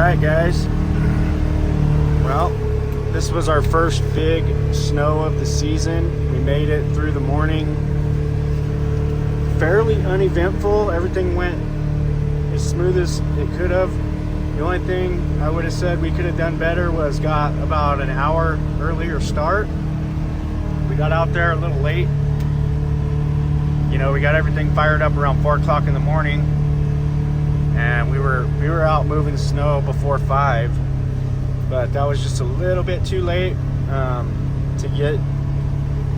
Alright guys, well, this was our first big snow of the season. We made it through the morning. Fairly uneventful. Everything went as smooth as it could have. The only thing I would have said we could have done better was got about an hour earlier start. We got out there a little late. You know, we got everything fired up around 4 o'clock in the morning, and we were out moving snow before 5, but that was just a little bit too late to get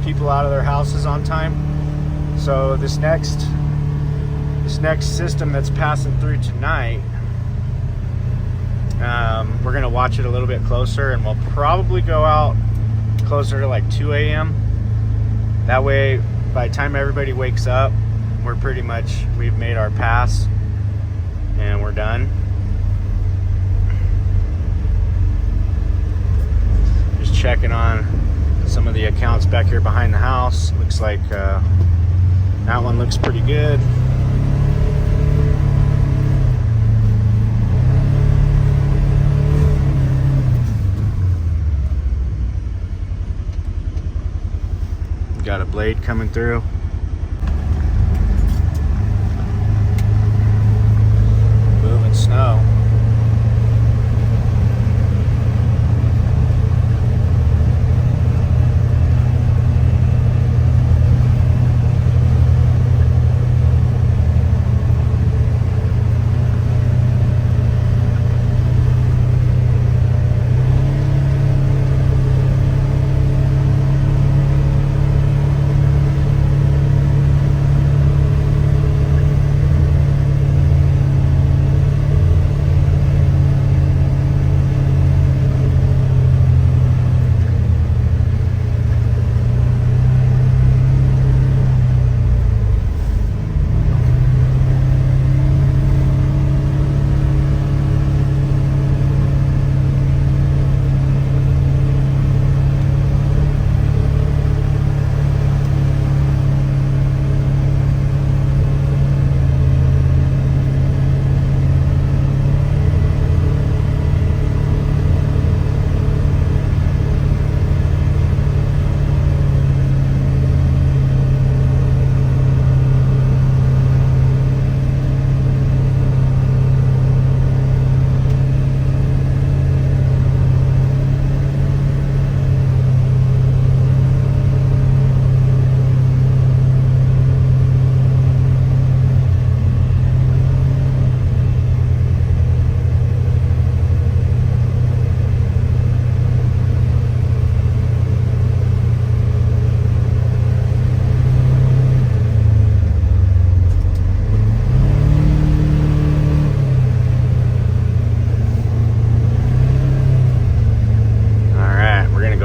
people out of their houses on time. So this next system that's passing through tonight, we're gonna watch it a little bit closer, and we'll probably go out closer to like 2 a.m. That way, by the time everybody wakes up, we've made our pass and we're done. Just checking on some of the accounts back here behind the house. Looks like that one looks pretty good. Got a blade coming through. Moving snow.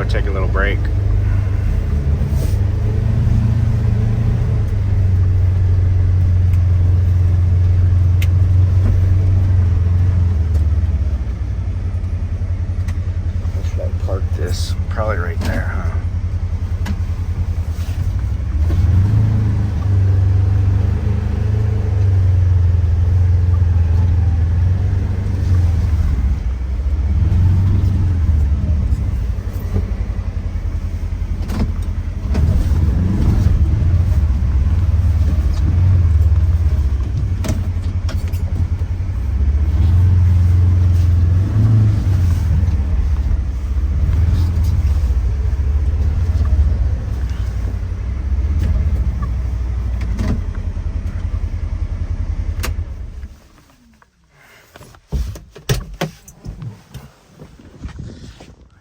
Take a little break. Where should I park this? Probably right there, huh?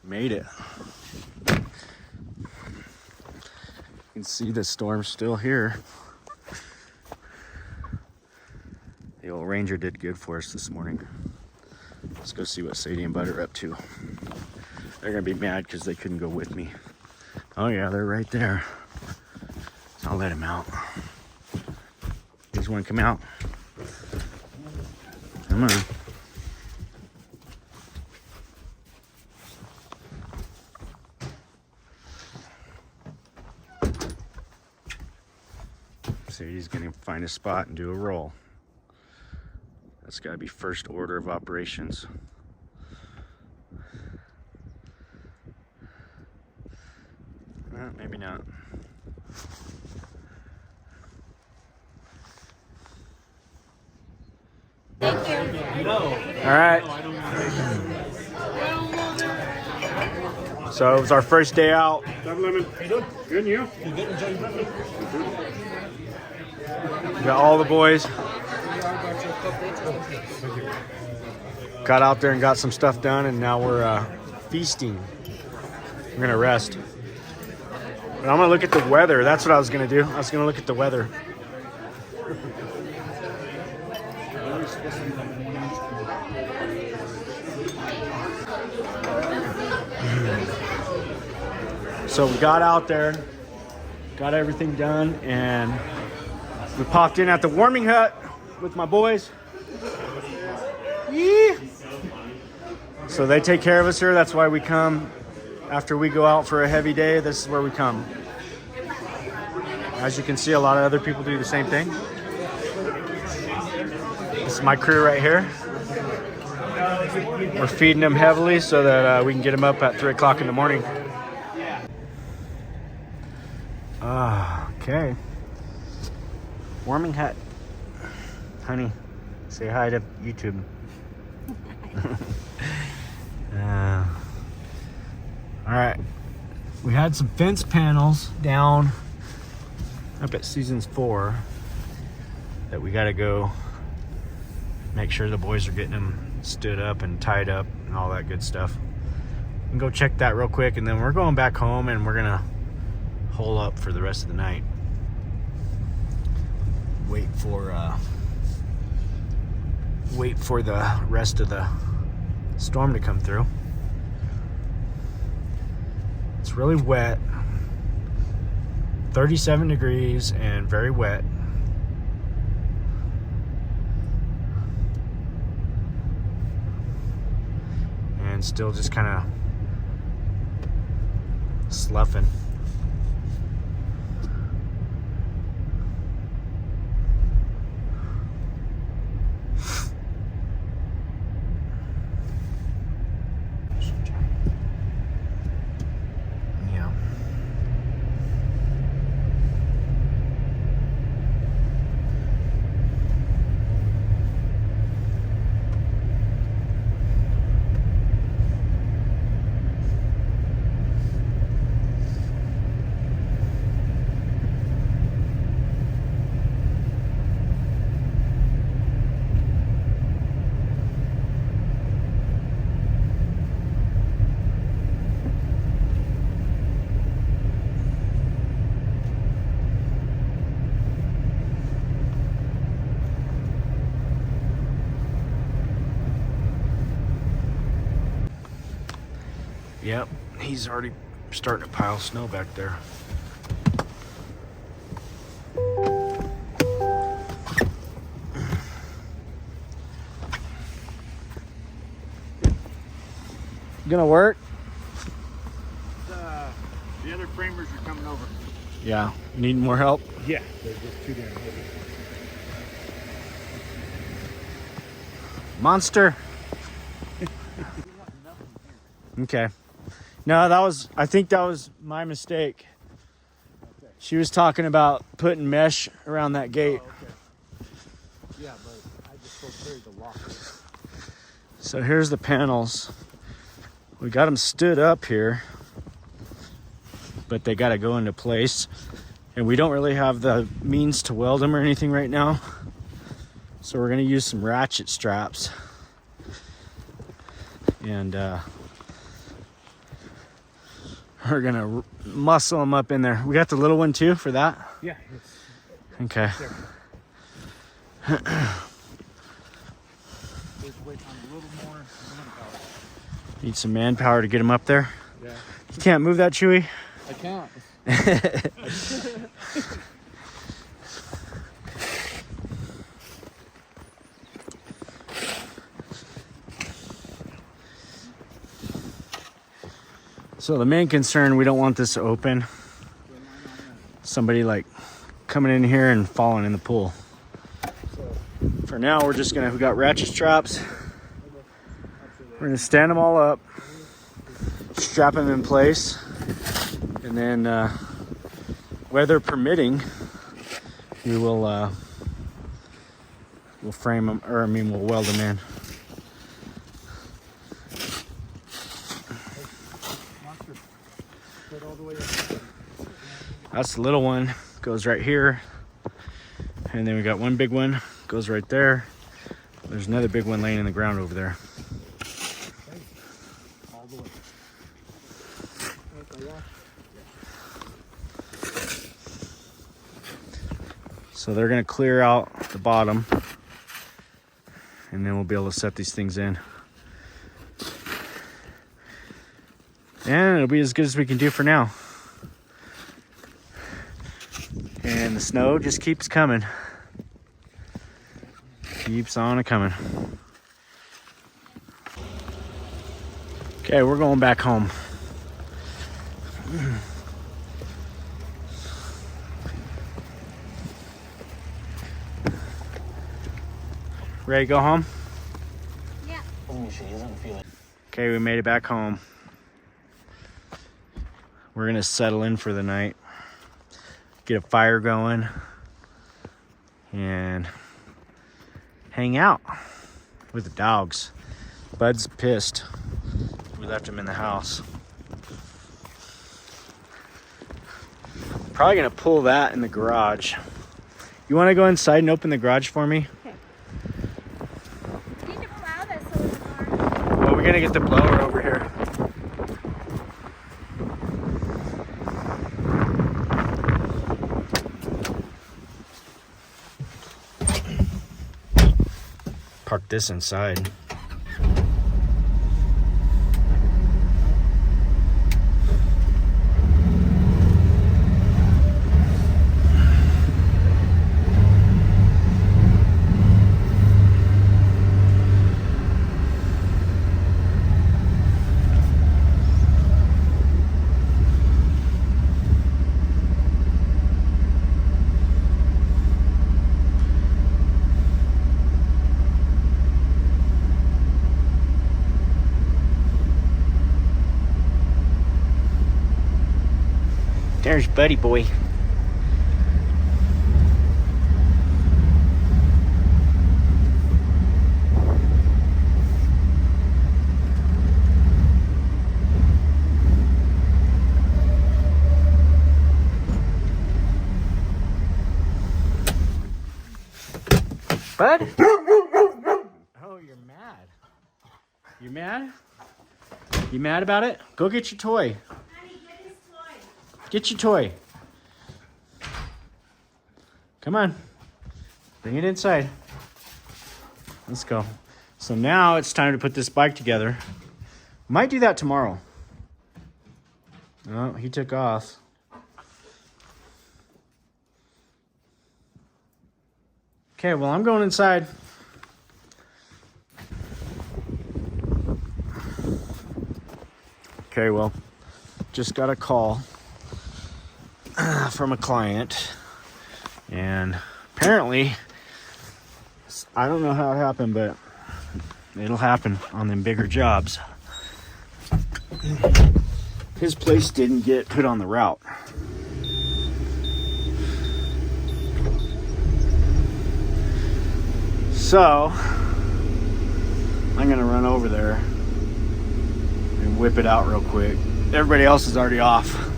Made it. You can see the storm's still here. The old Ranger did good for us this morning. Let's go see what Sadie and Bud are up to. They're gonna be mad because they couldn't go with me. Oh yeah, they're right there. So I'll let them out. You guys wanna come out? Come on. Sadie's gonna find a spot and do a roll. That's gotta be first order of operations. Maybe not. Thank you. All right. So it was our first day out. Lemon. How you doing? Good, and you? We got all the boys. Got out there and got some stuff done, and now we're feasting. We're gonna rest. But I'm gonna look at the weather. That's what I was gonna do. I was gonna look at the weather. So we got out there, got everything done, and we popped in at the warming hut with my boys. Yeah. So they take care of us here. That's why we come after we go out for a heavy day. This is where we come. As you can see, a lot of other people do the same thing. This is my crew right here. We're feeding them heavily so that we can get them up at 3 o'clock in the morning. Okay. Warming hut. Honey, say hi to YouTube. All right. We had some fence panels down up at Seasons 4 that we got to go make sure the boys are getting them stood up and tied up and all that good stuff. We can go check that real quick, and then we're going back home, and we're going to hole up for the rest of the night. Wait for the rest of the storm to come through. It's really wet, 37 degrees and very wet. And still just kind of sloughing. Yep, he's already starting to pile snow back there. Gonna work? The other framers are coming over. Yeah, need more help? Yeah, they're just too damn heavy. Monster. Okay. No, I think that was my mistake. Okay. She was talking about putting mesh around that gate. Oh, okay. Yeah, but I just so carried the locker. So here's the panels. We got them stood up here, but they got to go into place. And we don't really have the means to weld them or anything right now. So we're going to use some ratchet straps. And we're going to muscle them up in there. We got the little one too for that? Yeah. Okay. Just waiting on a little more manpower. Need some manpower to get them up there. Yeah. You can't move that, Chewy? I can't. So the main concern, we don't want this to open. Somebody like coming in here and falling in the pool. For now, we got ratchet straps. We're gonna stand them all up, strap them in place, And then weather permitting, we will we'll frame them, or I mean we'll weld them in. That's the little one, goes right here. And then we got one big one, goes right there. There's another big one laying in the ground over there. All the way. So they're gonna clear out the bottom, and then we'll be able to set these things in. And it'll be as good as we can do for now. And the snow just keeps coming. Keeps on a coming. Okay, we're going back home. Ready to go home? Yeah. Okay, we made it back home. We're gonna settle in for the night, get a fire going, and hang out with the dogs. Bud's pissed. We left him in the house. Probably gonna pull that in the garage. You wanna go inside and open the garage for me? Okay. You need to plow this a little more. Well, we're gonna get the blower over here. Park this inside. There's Buddy Boy. Bud? Oh, you're mad. You mad? You mad about it? Go get your toy. Get your toy. Come on. Bring it inside. Let's go. So now it's time to put this bike together. Might do that tomorrow. Oh, he took off. Okay, well, I'm going inside. Okay, well, just got a call from a client, and apparently, I don't know how it happened, but it'll happen on them bigger jobs. His place didn't get put on the route. So I'm gonna run over there and whip it out real quick. Everybody else is already off.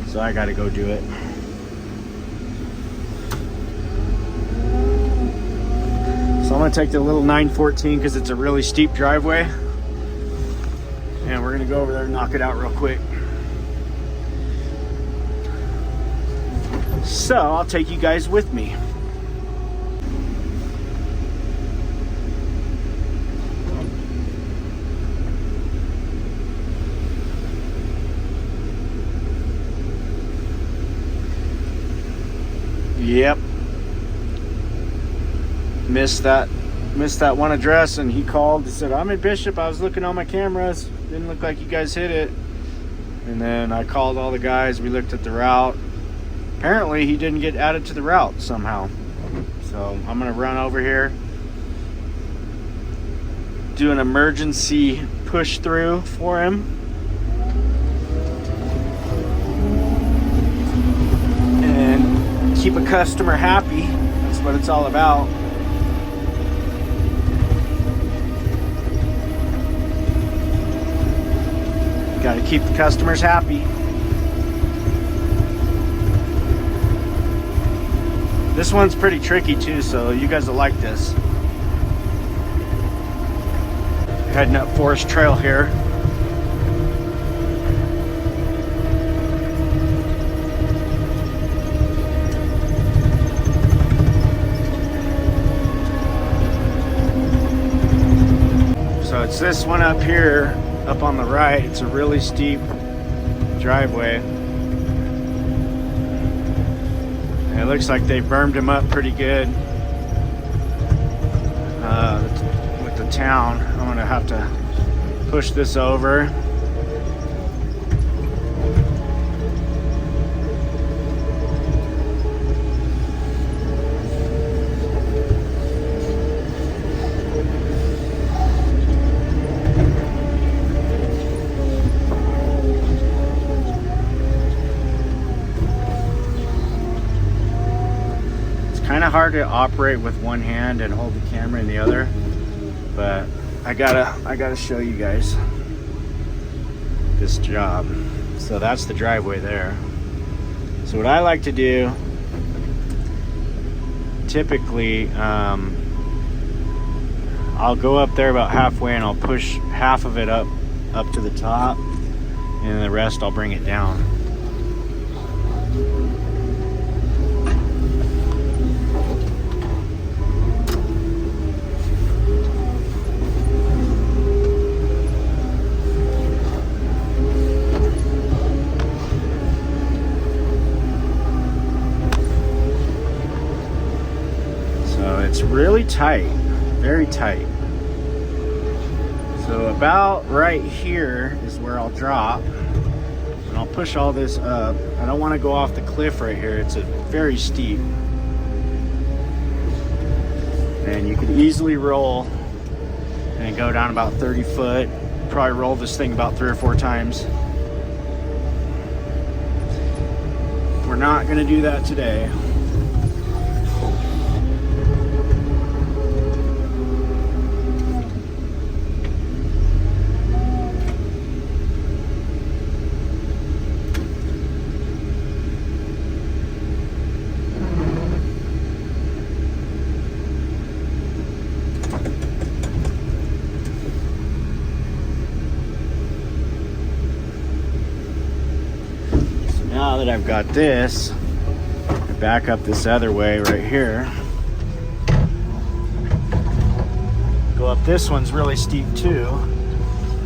So I gotta go do it. So I'm gonna take the little 914 because it's a really steep driveway. And we're gonna go over there and knock it out real quick. So I'll take you guys with me. Yep. Missed that one address, and he called and said, I'm in Bishop. I was looking on my cameras. Didn't look like you guys hit it. And then I called all the guys. We looked at the route. Apparently he didn't get added to the route somehow. So I'm gonna run over here, do an emergency push through for him. And keep a customer happy. That's what it's all about. Got to keep the customers happy. This one's pretty tricky too, so you guys will like this. Heading up Forest Trail here. So it's this one up here, up on the right. It's a really steep driveway. And it looks like they bermed him up pretty good with the town. I'm gonna have to push this over. Kind of hard to operate with one hand and hold the camera in the other, but I gotta show you guys this job. So that's the driveway there. So what I like to do typically, I'll go up there about halfway and I'll push half of it up to the top, and the rest I'll bring it down. It's really tight, very tight. So about right here is where I'll drop, and I'll push all this up. I don't want to go off the cliff right here. It's a very steep, and you could easily roll and go down about 30 foot. Probably roll this thing about 3 or 4 times. We're not going to do that today. Now that I've got this, I back up this other way right here. Go up, this one's really steep too,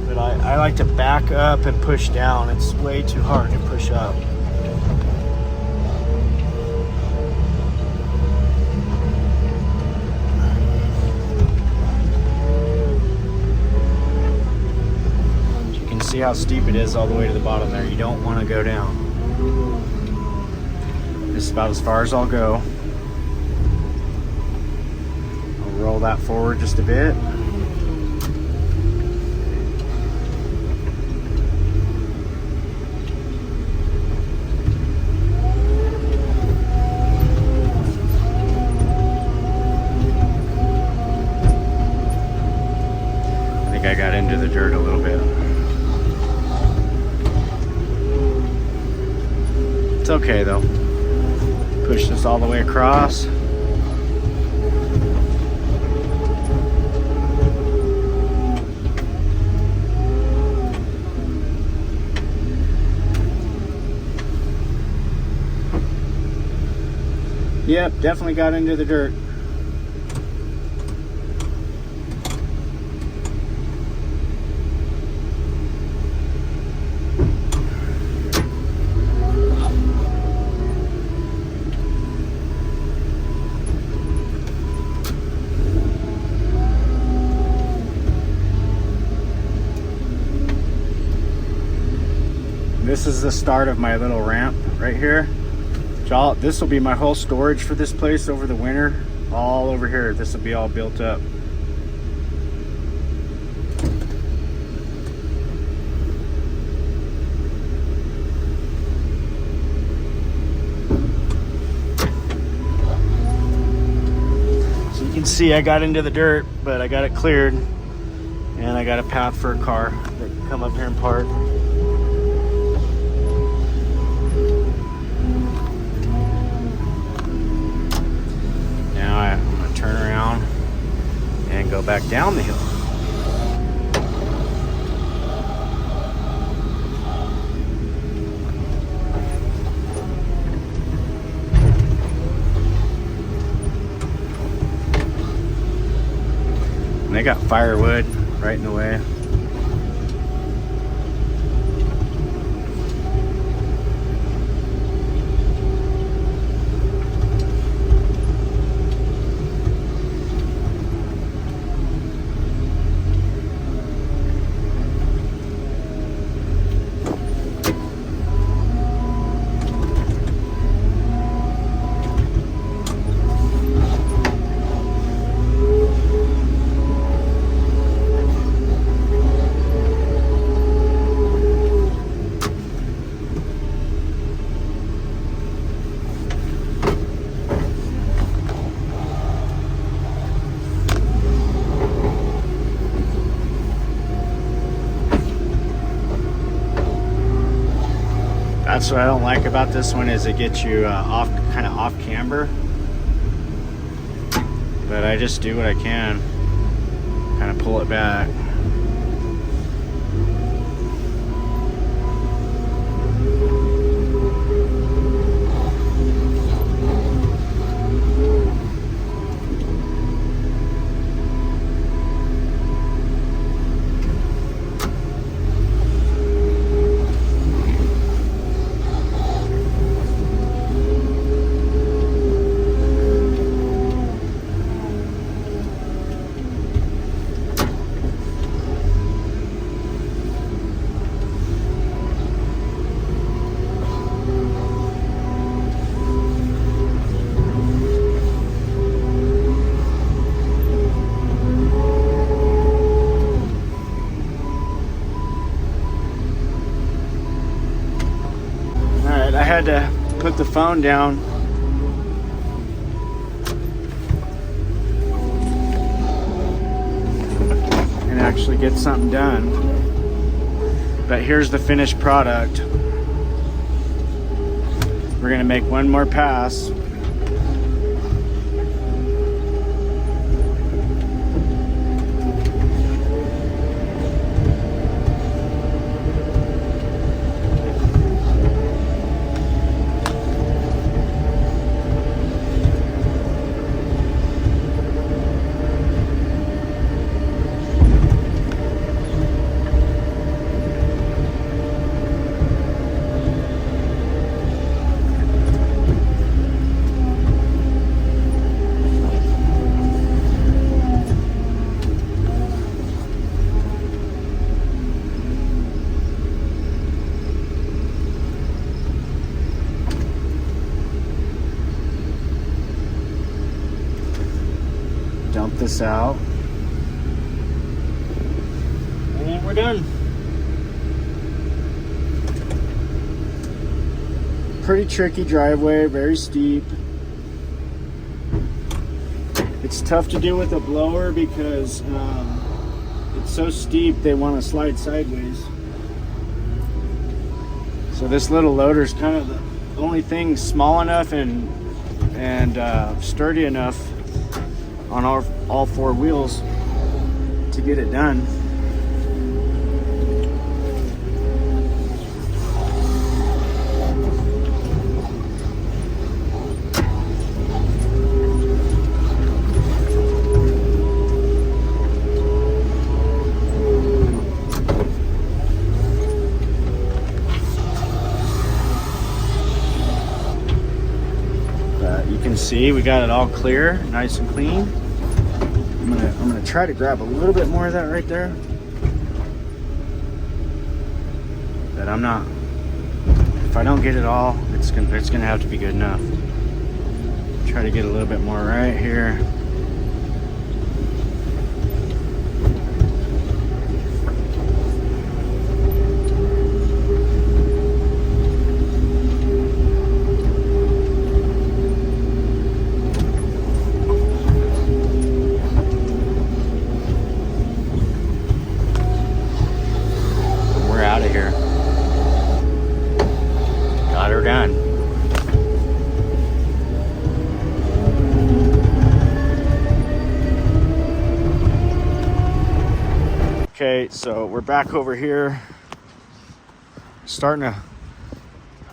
but I like to back up and push down. It's way too hard to push up. You can see how steep it is all the way to the bottom there. You don't want to go down. This is about as far as I'll go. I'll roll that forward just a bit. I think I got into the dirt a little bit. It's okay though. Push this all the way across. Yep, definitely got into the dirt. This is the start of my little ramp right here. This will be my whole storage for this place over the winter. All over here, this will be all built up. can see, I got into the dirt, but I got it cleared, and I got a path for a car that can come up here and park. Now I'm gonna turn around and go back down the hill. And they got firewood right in the way. That's what I don't like about this one, is it gets you kind of off camber. But I just do what I can, kind of pull it back. I had to put the phone down and actually get something done. But here's the finished product. We're gonna make one more pass. Dump this out, and we're done. Pretty tricky driveway, very steep. It's tough to do with a blower because it's so steep they want to slide sideways. So this little loader is kind of the only thing small enough and sturdy enough on all four wheels to get it done. But you can see we got it all clear, nice and clean. I'm gonna try to grab a little bit more of that right there. But I'm not. If I don't get it all, it's gonna have to be good enough. Try to get a little bit more right here. late, so we're back over here. Starting to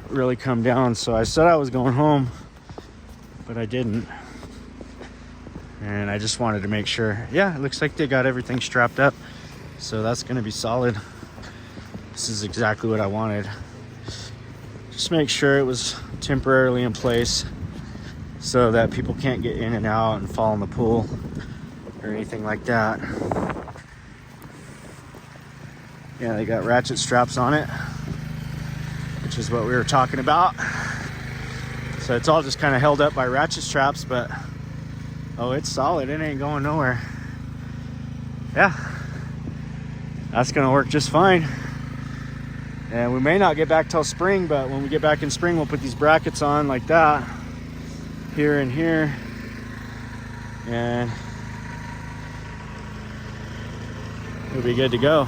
really come down. So I said I was going home, but I didn't. And I just wanted to make sure. Yeah, it looks like they got everything strapped up. So that's going to be solid. This is exactly what I wanted. Just make sure it was temporarily in place so that people can't get in and out and fall in the pool or anything like that. Yeah, they got ratchet straps on it, which is what we were talking about. So it's all just kind of held up by ratchet straps, but oh, it's solid. It ain't going nowhere. Yeah, that's gonna work just fine. And we may not get back till spring, but when we get back in spring, we'll put these brackets on like that, here and here, and it'll be good to go.